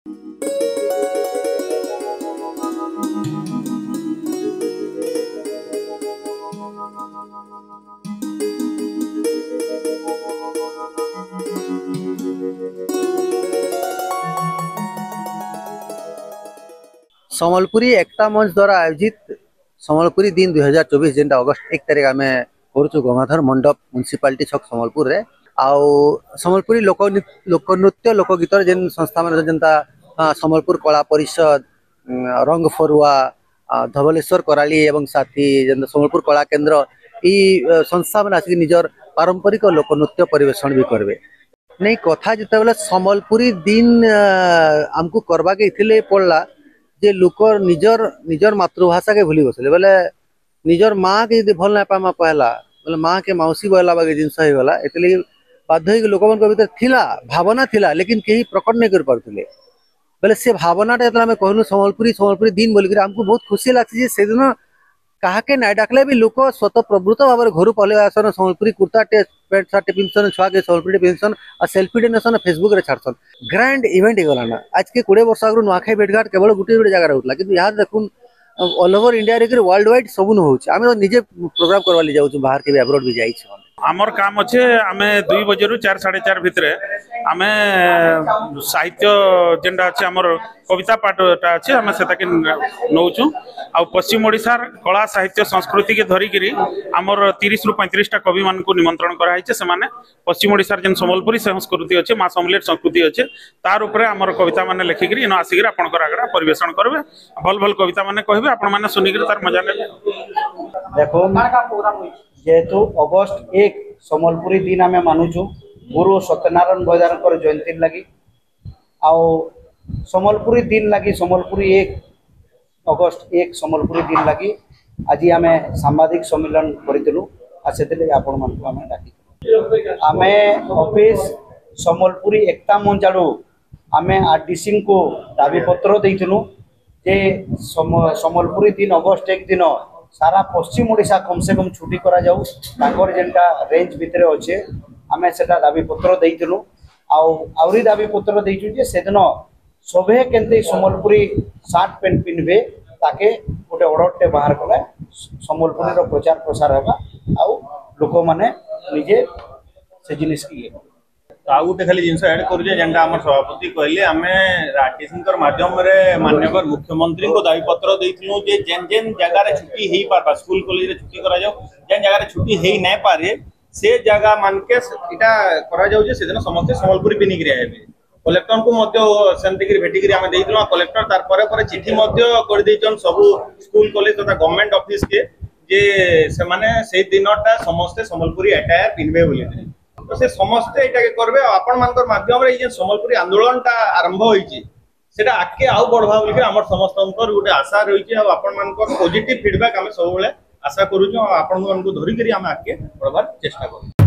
सम्बलपुरी एकता मंच द्वारा आयोजित सम्बलपुरी दिन 2024 जेनटा अगस्त 1 तारीख आम करूँ गंगाधर मंडप म्युनिसिपालिटी छक सम्बलपुर रे आउ सम्बलपुरी लोकनृत्य लोकगीत जेन संस्था मान जनता सम्बलपुर कला परिषद रंग फरुआ धवलेश्वर कराली एवं साथी जेन सम्बलपुर कला केन्द्र ई संस्था मान आसिक निजर पारंपरिक लोकनृत्य परिवेषण भी करबे नहीं कथा जिते सम्बलपुरी दिन आमको करवा के इथिले पड़ला जे लोक निजर निजर मातृभाषा के भूली बसले बोले निजर माँ के यदि भल ना पामा पहला बोले माँ के मौसी बहला बागे जिनस हो गला एतले बाध्य लोक मान भीतर थिला भावना थिला लेकिन कहीं प्रकट नहीं कर पारथिले बोले से भावनाटा जो आम कहलु सम्बलपुरी दिन बोलिक आमको बहुत खुशी लगसी से दिन काके ना डाकले भी लोक स्वतः प्रवृत्त भाव घर पहले आसन सम्बलपुरी कुर्ता टे पैंट सार्ट पिंधन छुआ के सम्बलपुरी पिंधन और सेल्फी नेसन फेसबुक रे छाड़सन ग्रैंड इवेंट हो गलाना आज के 20 वर्ष आगु नुआखाई भेटघाट केवल गोटे गोटे जगह होता कि यहाँ देखुन ऑल ओवर इंडिया रे वर्ल्ड वाइड सबुन होउछ आमे निजे प्रोग्राम करवा ले जाउछ बाहर के अब्रॉड भी जाइछ आमर काम अच्छे आम 2 बजे 4 साढ़े 4 भितर आम साहित्य जेनटा अच्छे आमर कविता पाठटा अच्छे आम से नौचु आ पश्चिम ओडिशार कला साहित्य संस्कृति के धरिकी आमर 30 रु 35 कवि मान को निमंत्रण कराई से माने पश्चिम ओडिशार जेन सम्बलपुरी संस्कृति अच्छे माँ समलेट संस्कृति अच्छे तार उपरे आमर कविता माने लेखिक इन आसिक आपंकर आगे परिवेशन करेंगे भल भल कविता माने कहबे आपण माने सुनिक तार मजा ने देखो जेहेतु अगस्त 1 सम्बलपुरी दिन आम मानुचु गुरु सत्यनारायण बैदार जयंती लगी आओ सम्बलपुरी दिन लगी सम्बलपुरी 1 अगस्त 1 सम्बलपुरी दिन लगी आज आम सांबादिक सम्मेलन करूँ आम ऑफिस सम्बलपुरी एकता मंच आड़ू आम आरडीसी को दाबी पत्र देइथिलु जे सम्बलपुरी दिन अगस्त 1 दिन सारा पश्चिम ओडिशा कम से कम छुट्टी करा जाऊ तांकर जेनटा रेंज भितर अच्छे आम सेटा दाबी पत्र देइथिलु आउरी दाबी पत्र देइछु जे सेदिन सभे केनते सम्बलपुरी शर्ट पैंट पिनबे ताके गोटे ऑर्डरटे बाहर कले सम्बलपुरी रो प्रचार प्रसार होगा आउ लोक माने निजे से जिनिस की आउ गोटे खाली जिन एड करुचे जेनटा आम सभापति कहले आम आरटीसी माध्यम माननीय मुख्यमंत्री को दाबी पत्र देइथिलु जे जेन जेन जगह छुट्टी हो पार्बा स्कूल कॉलेज छुट्टी करा जाओ जेन जगह छुट्टी हो नहीं पारे से जगह मानके इटा करा जाऊ जे सेदिन समस्त सम्बलपुरी पिनिक आइबे कलेक्टर को सेमती भेटिक आम देइथिलु कलेक्टर तार परे परे चिठी कर देइछन सब स्कूल कॉलेज तथा गवर्नमेंट ऑफिस के जे से माने से दिनटा समस्त सम्बलपुरी अटायर पिनबे बोली तो से समस्ते एटा के करबे आपण मानकर माध्यम रे जे सम्बलपुरी आंदोलनटा आरंभ होईची सेटा आके आउ बढ़वा बोली के हमर समस्तंकर गोटे आशा रहिची आ आपण मानकर पॉजिटिव फीडबैक हम सब बेले आशा करूछु आपण मानको धरि करी हम आके बढ़वार चेष्टा करू।